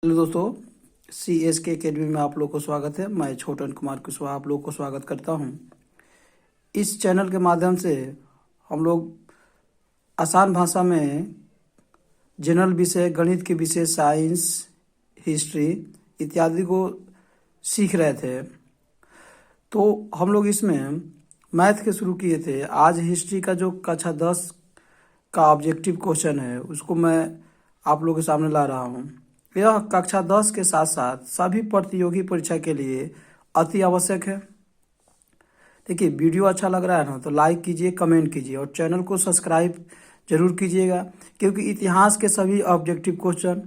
Hello दोस्तों, C S के academy में आप लोग को स्वागत है। मैं छोटन कुमार कुशवाहा आप लोग को स्वागत करता हूं। इस चैनल के माध्यम से हम लोग आसान भाषा में जनरल विषय, गणित के विषय, साइंस, हिस्ट्री इत्यादि को सीख रहे थे। तो हम लोग इसमें मैथ के शुरू किए थे। आज हिस्ट्री का जो कक्षा 10 का ऑब्जेक्टिव क्वेश्चन है उसको मैं आप लोगों के सामने ला रहा हूँ। यह कक्षा 10 के साथ साथ सभी प्रतियोगी परीक्षा के लिए अति आवश्यक है। देखिए, वीडियो अच्छा लग रहा है ना तो लाइक कीजिए, कमेंट कीजिए और चैनल को सब्सक्राइब जरूर कीजिएगा, क्योंकि इतिहास के सभी ऑब्जेक्टिव क्वेश्चन,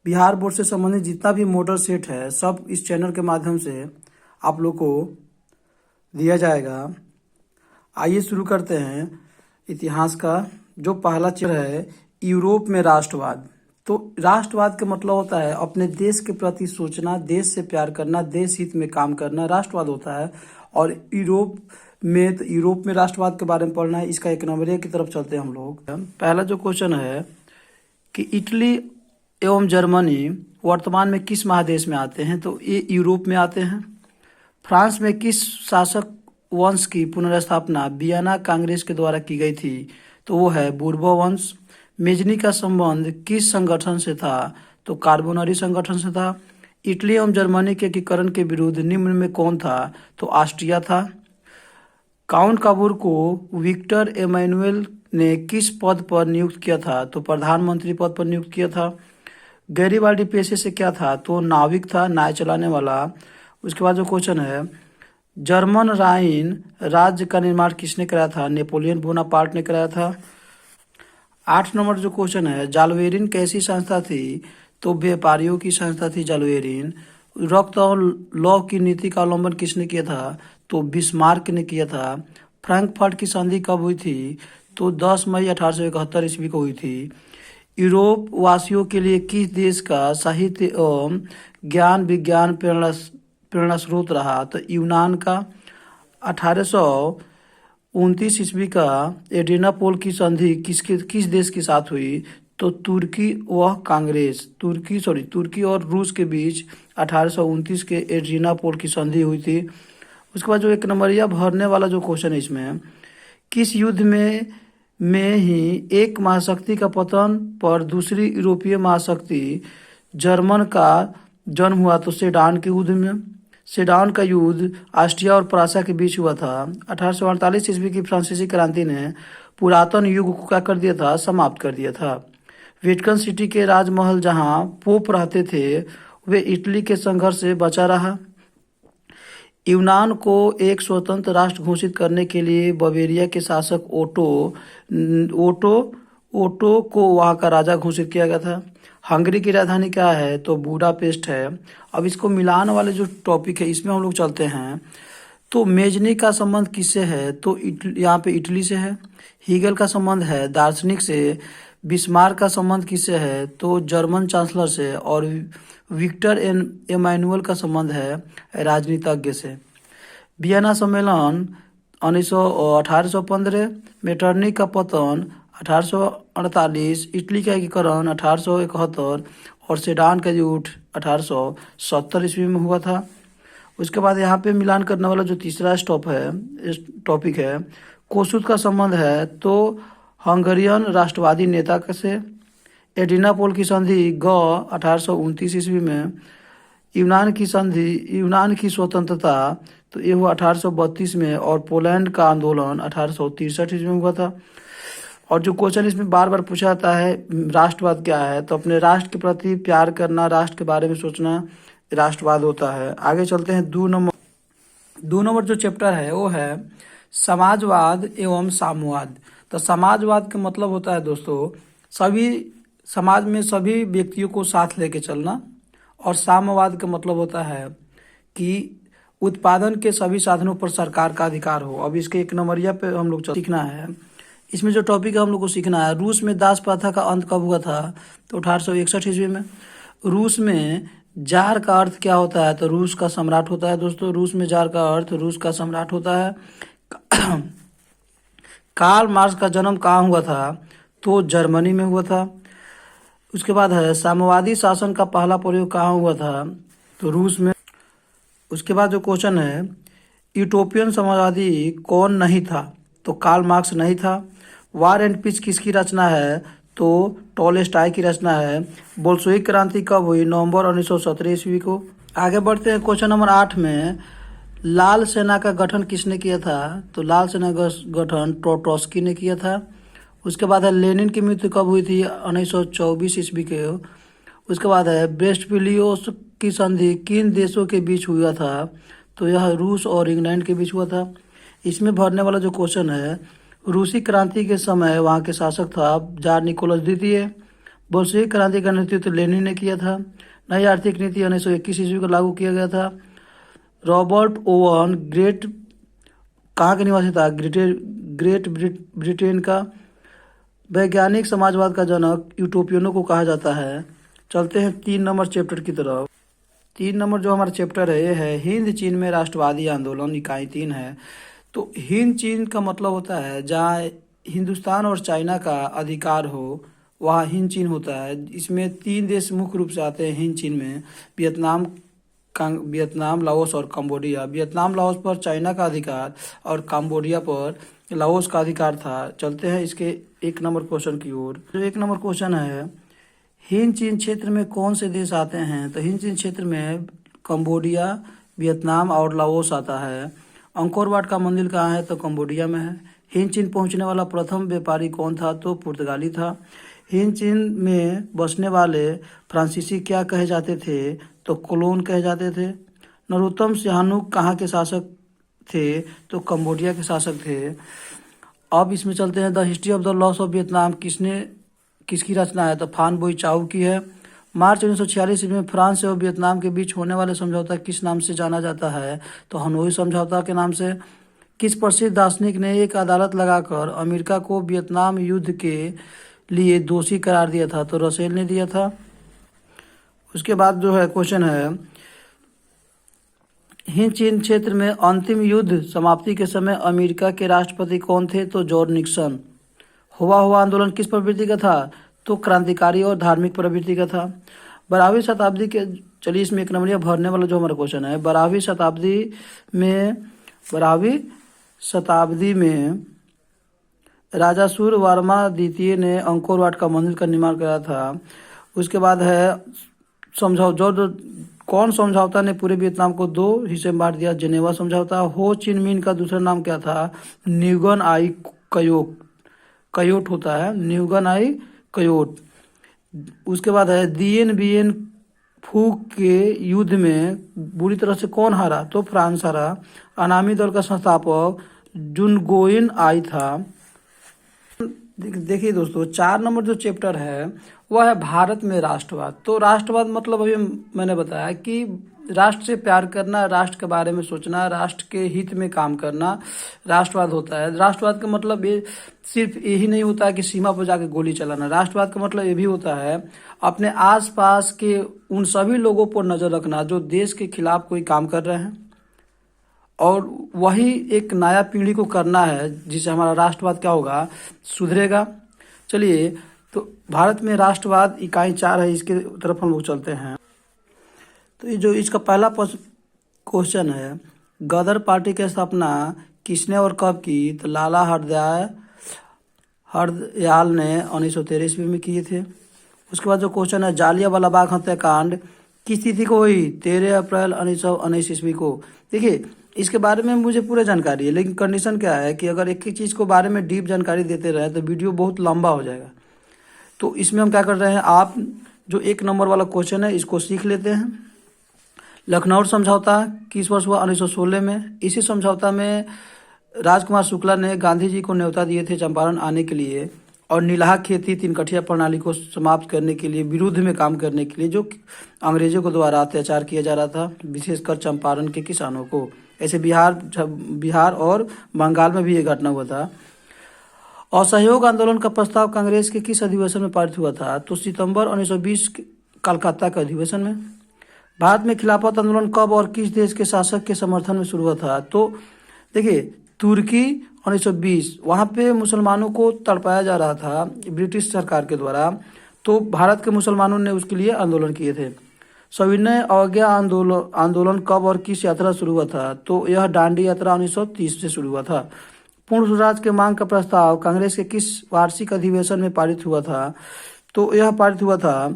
बिहार बोर्ड से संबंधित जितना भी मॉडल सेट है सब इस चैनल के माध्यम से आप लोग को दिया जाएगा। आइए शुरू करते हैं इतिहास का। जो पहला चैप्टर है यूरोप में राष्ट्रवाद। तो राष्ट्रवाद का मतलब होता है अपने देश के प्रति सोचना, देश से प्यार करना, देश हित में काम करना, राष्ट्रवाद होता है। और यूरोप में राष्ट्रवाद के बारे में पढ़ना है। इसका एक नंबरिया की तरफ चलते हैं हम लोग। पहला जो क्वेश्चन है कि इटली एवं जर्मनी वर्तमान में किस महादेश में आते हैं, तो ये यूरोप में आते हैं। फ्रांस में किस शासक वंश की पुनर्स्थापना वियना कांग्रेस के द्वारा की गई थी, तो वो है बूर्बो वंश। मेजनी का संबंध किस संगठन से था, तो कार्बोनरी संगठन से था। इटली एवं जर्मनी के एकीकरण के विरुद्ध निम्न में कौन था, तो ऑस्ट्रिया था। काउंट काबूर को विक्टर एमानुएल ने किस पद पर नियुक्त किया था, तो प्रधानमंत्री पद पर नियुक्त किया था। गैरीबाल्डी पेशे से क्या था, तो नाविक था, नाव चलाने वाला। उसके बाद जो क्वेश्चन है जर्मन राइन राज्य का निर्माण किसने कराया था, नेपोलियन बोनापार्ट ने कराया था। 8 नंबर जो क्वेश्चन है जालवेरिन कैसी संस्था थी, तो व्यापारियों की संस्था थी जालवेरिन। रक्त और लौ की नीति का अवलंबन किसने किया था, तो बिस्मार्क ने किया था। फ्रैंकफर्ट की संधि कब हुई थी, तो 10 मई 1871 ईस्वी को हुई थी। यूरोप वासियों के लिए किस देश का साहित्य एवं ज्ञान विज्ञान प्रेरणा स्रोत रहा, तो यूनान का। 1829 ईस्वी का एड्रियानोपल की संधि किस देश के साथ हुई, तो तुर्की और रूस के बीच 1829 के एड्रियानोपल की संधि हुई थी। उसके बाद जो एक नंबरिया भरने वाला जो क्वेश्चन है इसमें किस युद्ध में ही एक महाशक्ति का पतन पर दूसरी यूरोपीय महाशक्ति जर्मन का जन्म हुआ, तो सेडान के युद्ध में। सेडान का युद्ध ऑस्ट्रिया और प्रासा के बीच हुआ था। 1848 ईस्वी की फ्रांसीसी क्रांति ने पुरातन युग को क्या कर दिया था, समाप्त कर दिया था। वेटिकन सिटी के राजमहल जहां पोप रहते थे वे इटली के संघर्ष से बचा रहा। यूनान को एक स्वतंत्र राष्ट्र घोषित करने के लिए बवेरिया के शासक ओटो को वहां का राजा घोषित किया गया था। हंगरी की राजधानी क्या है, तो बुडापेस्ट है। अब इसको मिलान वाले जो टॉपिक है इसमें हम लोग चलते हैं। तो मेजनी का संबंध किससे है, तो यहाँ पे इटली से है। हीगल का संबंध है दार्शनिक से। बिस्मार्क का संबंध किससे है, तो जर्मन चांसलर से। और विक्टर एमानुएल का संबंध है राजनीतिज्ञ से। वियना सम्मेलन 1815, मेटरनिक का पतन 1848, इटली का एकीकरण 1871 और सेडान का युद्ध 1870 ईस्वी में हुआ था। उसके बाद यहाँ पे मिलान करने वाला जो तीसरा टॉपिक है कोसुत का संबंध है, तो हंगरियन राष्ट्रवादी नेता से। एड्रियानोपल की संधि 1829 ईस्वी में। यूनान की स्वतंत्रता तो ये हुआ 1832 में। और पोलैंड का आंदोलन 1863 ईस्वी में हुआ था। और जो क्वेश्चन इसमें बार बार पूछा जाता है राष्ट्रवाद क्या है, तो अपने राष्ट्र के प्रति प्यार करना, राष्ट्र के बारे में सोचना राष्ट्रवाद होता है। आगे चलते हैं 2 नंबर जो चैप्टर है वो है समाजवाद एवं साम्यवाद। तो समाजवाद का मतलब होता है दोस्तों समाज में सभी व्यक्तियों को साथ लेके चलना। और साम्यवाद का मतलब होता है कि उत्पादन के सभी साधनों पर सरकार का अधिकार हो। अब इसके एक नंबरिया पे हम लोग सीखना है। इसमें जो टॉपिक है हम लोग को सीखना है रूस में दास प्रथा का अंत कब हुआ था, तो 1861 ईस्वी में। रूस में जार का अर्थ क्या होता है, तो रूस का सम्राट होता है दोस्तों। रूस में जार का अर्थ रूस का सम्राट होता है। कार्ल मार्क्स का जन्म कहाँ हुआ था, तो जर्मनी में हुआ था। उसके बाद है साम्यवादी शासन का पहला प्रयोग कहाँ हुआ था, तो रूस में। उसके बाद जो क्वेश्चन है यूटोपियन समाजवादी कौन नहीं था, तो कार्ल मार्क्स नहीं था। वार एंड पीस किसकी रचना है, तो टॉलस्टॉय की रचना है। बोल्शेविक क्रांति कब हुई, नवंबर 1917 ईस्वी को। आगे बढ़ते हैं क्वेश्चन नंबर 8 में, लाल सेना का गठन किसने किया था, तो लाल सेना का गठन ट्रोट्स्की ने किया था। उसके बाद है लेनिन की मृत्यु कब हुई थी, 1924 ईस्वी के। उसके बाद है ब्रेस्ट-लिटोव की संधि किन देशों के बीच हुआ था, तो यह रूस और इंग्लैंड के बीच हुआ था। इसमें भरने वाला जो क्वेश्चन है, रूसी क्रांति के समय वहाँ के शासक था जार निकोलस द्वितीय। बोल्शेविक क्रांति का नेतृत्व लेनिन ने किया था। नई आर्थिक नीति 1921 ईस्वी को लागू किया गया था। रॉबर्ट ओवन ग्रेट कहाँ का निवासी था, ग्रेट ब्रिटेन का। वैज्ञानिक समाजवाद का जनक यूटोपियनों को कहा जाता है। चलते हैं 3 नंबर चैप्टर की तरफ। 3 नंबर जो हमारा चैप्टर है ये है हिंद चीन में राष्ट्रवादी आंदोलन, इकाई 3 है। तो हिंद चीन का मतलब होता है जहाँ हिंदुस्तान और चाइना का अधिकार हो वहाँ हिंद चीन होता है। इसमें 3 देश मुख्य रूप से आते हैं हिंद चीन में, वियतनाम, लाओस और कंबोडिया। वियतनाम लाओस पर चाइना का अधिकार और कंबोडिया पर लाओस का अधिकार था। चलते हैं इसके 1 नंबर क्वेश्चन की ओर। जो 1 नंबर क्वेश्चन है, हिंद चीन क्षेत्र में कौन से देश आते हैं, तो हिंद चीन क्षेत्र में कंबोडिया, वियतनाम और लाओस आता है। अंकोर वाट का मंदिर कहाँ है, तो कंबोडिया में है। हिंद चीन पहुंचने वाला प्रथम व्यापारी कौन था, तो पुर्तगाली था। हिंद चीन में बसने वाले फ्रांसीसी क्या कहे जाते थे, तो कोलोन कहे जाते थे। नरोत्तम सिहानुक कहाँ के शासक थे, तो कंबोडिया के शासक थे। अब इसमें चलते हैं the history of the loss of Vietnam किसकी रचना है, तो फान बोई चाउ की है। मार्च 1946 में फ्रांस और वियतनाम के बीच होने वाले समझौता किस नाम से जाना जाता है, तो हनोई समझौता के नाम से। किस प्रसिद्ध दार्शनिक ने एक अदालत लगाकर अमेरिका को वियतनाम युद्ध के लिए दोषी करार दिया था, तो रसेल ने दिया था। उसके बाद जो है क्वेश्चन है हिंद चीन क्षेत्र में अंतिम युद्ध समाप्ति के समय अमेरिका के राष्ट्रपति कौन थे, तो जॉर्ज निक्सन। हुआ आंदोलन किस प्रवृत्ति का था, तो क्रांतिकारी और धार्मिक प्रवृत्ति का था। 12वीं शताब्दी के, चलिए इसमें 1 नंबर भरने वाला जो हमारा क्वेश्चन है, 12वीं शताब्दी में राजा सूर्यवर्मा द्वितीय ने अंकोर वाट का मंदिर का निर्माण कराया था। उसके बाद है कौन समझौता ने पूरे वियतनाम को 2 हिस्से में बांट दिया, जेनेवा समझौता। हो चिन मिन का दूसरा नाम क्या था, न्यूगन आई कयोट होता है, न्यूगन आई कयोट। उसके बाद है दिएन बिएन फू के युद्ध में बुरी तरह से कौन हारा, तो फ्रांस हारा। अनामी दल का संस्थापक जुनगोइन आई था। देखिए दोस्तों 4 नंबर जो चैप्टर है वह है भारत में राष्ट्रवाद। तो राष्ट्रवाद मतलब अभी मैंने बताया कि राष्ट्र से प्यार करना, राष्ट्र के बारे में सोचना, राष्ट्र के हित में काम करना राष्ट्रवाद होता है। राष्ट्रवाद का मतलब ये सिर्फ यही नहीं होता है कि सीमा पर जाके गोली चलाना। राष्ट्रवाद का मतलब ये भी होता है अपने आसपास के उन सभी लोगों पर नजर रखना जो देश के खिलाफ कोई काम कर रहे हैं, और वही एक नया पीढ़ी को करना है जिससे हमारा राष्ट्रवाद क्या होगा, सुधरेगा। चलिए तो भारत में राष्ट्रवाद इकाई 4 है, इसके तरफ हम लोग चलते हैं। तो ये जो इसका पहला क्वेश्चन है, गदर पार्टी की स्थापना किसने और कब की, तो लाला हरदयाल ने 1913 ईस्वी में किए थे। उसके बाद जो क्वेश्चन है जालियांवाला बाग हत्याकांड किस तिथि को हुई, 13 अप्रैल 1919 ईस्वी को। देखिए इसके बारे में मुझे पूरा जानकारी है, लेकिन कंडीशन क्या है कि अगर एक ही चीज़ को बारे में डीप जानकारी देते रहे तो वीडियो बहुत लंबा हो जाएगा। तो इसमें हम क्या कर रहे हैं, आप जो 1 नंबर वाला क्वेश्चन है इसको सीख लेते हैं। लखनऊ समझौता किस वर्ष हुआ, 1916 में। इसी समझौता में राजकुमार शुक्ला ने गांधी जी को न्योता दिए थे चंपारण आने के लिए और नीलाहा खेती 3 कठिया प्रणाली को समाप्त करने के लिए विरुद्ध में काम करने के लिए, जो अंग्रेजों के द्वारा अत्याचार किया जा रहा था विशेषकर चंपारण के किसानों को। ऐसे बिहार और बंगाल में भी ये घटना हुआ था। असहयोग आंदोलन का प्रस्ताव कांग्रेस के किस अधिवेशन में पारित हुआ था, तो सितंबर 1920 कलकत्ता के अधिवेशन में। भारत में खिलाफत आंदोलन कब और किस देश के शासक के समर्थन में शुरू हुआ था, तो देखिए तुर्की 1920, वहाँ पे मुसलमानों को तड़पाया जा रहा था ब्रिटिश सरकार के द्वारा। तो भारत के मुसलमानों ने उसके लिए आंदोलन किए थे। सविनय अवज्ञा आंदोलन कब और किस यात्रा शुरू हुआ था? तो यह दांडी यात्रा 1930 से शुरू हुआ था। पूर्ण स्वराज के मांग का प्रस्ताव कांग्रेस के किस वार्षिक अधिवेशन में पारित हुआ था? तो यह पारित हुआ था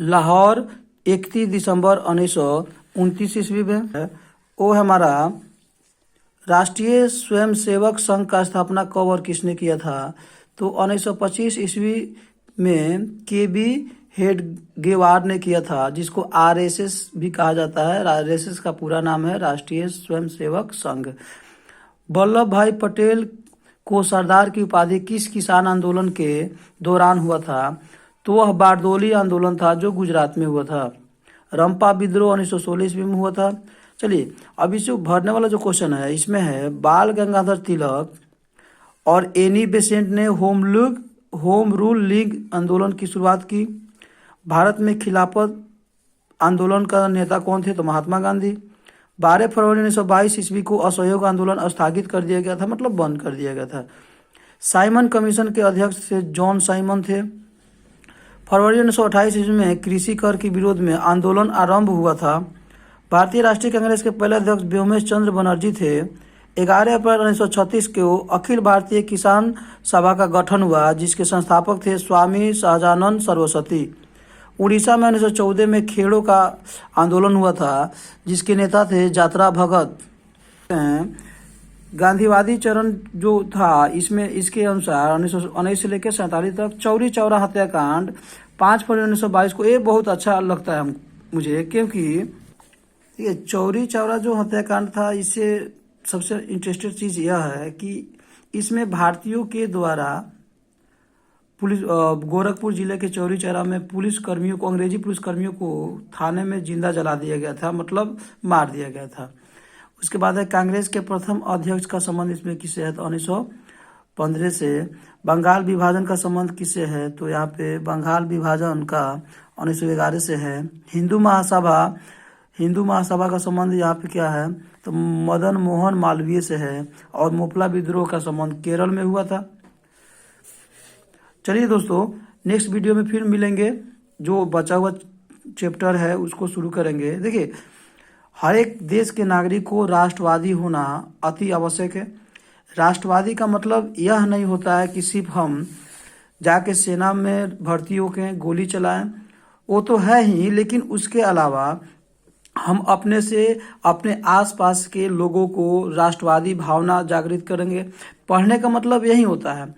लाहौर 31 दिसंबर 1929 ईस्वी में। वो हमारा राष्ट्रीय स्वयंसेवक संघ का स्थापना कब और किसने किया था? तो 1925 ईस्वी में के.बी. हेडगेवार ने किया था, जिसको आरएसएस भी कहा जाता है। आरएसएस का पूरा नाम है राष्ट्रीय स्वयंसेवक संघ। वल्लभ भाई पटेल को सरदार की उपाधि किस किसान आंदोलन के दौरान हुआ था? तो वह बारदोली आंदोलन था जो गुजरात में हुआ था। रंपा विद्रोह 1916 ईस्वी में हुआ था। चलिए, अब इसे भरने वाला जो क्वेश्चन है इसमें है बाल गंगाधर तिलक और एनी बेसेंट ने होम रूल लीग आंदोलन की शुरुआत की। भारत में खिलाफत आंदोलन का नेता कौन थे? तो महात्मा गांधी। 12 फरवरी 1922 ईस्वी को असहयोग आंदोलन स्थगित कर दिया गया था, मतलब बंद कर दिया गया था। साइमन कमीशन के अध्यक्ष थे जॉन साइमन थे। फरवरी 1928 ईस्वी में कृषि कर के विरोध में आंदोलन आरंभ हुआ था। भारतीय राष्ट्रीय कांग्रेस के पहले अध्यक्ष व्योमेश चंद्र बनर्जी थे। 11 अप्रैल 1936 को अखिल भारतीय किसान सभा का गठन हुआ, जिसके संस्थापक थे स्वामी सहजानंद सरस्वती। उड़ीसा में 1914 में खेड़ों का आंदोलन हुआ था, जिसके नेता थे जात्रा भगत। गांधीवादी चरण जो था इसमें इसके अनुसार 1919 से लेकर 47 तक चौरी चौरा हत्याकांड 5 फरवरी 1922 को, ये बहुत अच्छा लगता है मुझे, क्योंकि ये चौरी चौरा जो हत्याकांड था, इससे सबसे इंटरेस्टेड चीज़ यह है कि इसमें भारतीयों के द्वारा पुलिस गोरखपुर जिले के चौरी चौरा में अंग्रेजी पुलिस कर्मियों को थाने में जिंदा जला दिया गया था, मतलब मार दिया गया था। उसके बाद है कांग्रेस के प्रथम अध्यक्ष का संबंध इसमें किससे है? तो 1915 से। बंगाल विभाजन का संबंध किससे है? तो यहाँ पे बंगाल विभाजन का 1911 से है। हिंदू महासभा का संबंध यहाँ पे क्या है? तो मदन मोहन मालवीय से है। और मोपला विद्रोह का संबंध केरल में हुआ था। चलिए दोस्तों, नेक्स्ट वीडियो में फिर मिलेंगे। जो बचा हुआ चैप्टर है उसको शुरू करेंगे। देखिए, हर एक देश के नागरिक को राष्ट्रवादी होना अति आवश्यक है। राष्ट्रवादी का मतलब यह नहीं होता है कि सिर्फ हम जाके सेना में भर्ती होकर गोली चलाएं, वो तो है ही, लेकिन उसके अलावा हम अपने आसपास के लोगों को राष्ट्रवादी भावना जागृत करेंगे। पढ़ने का मतलब यही होता है।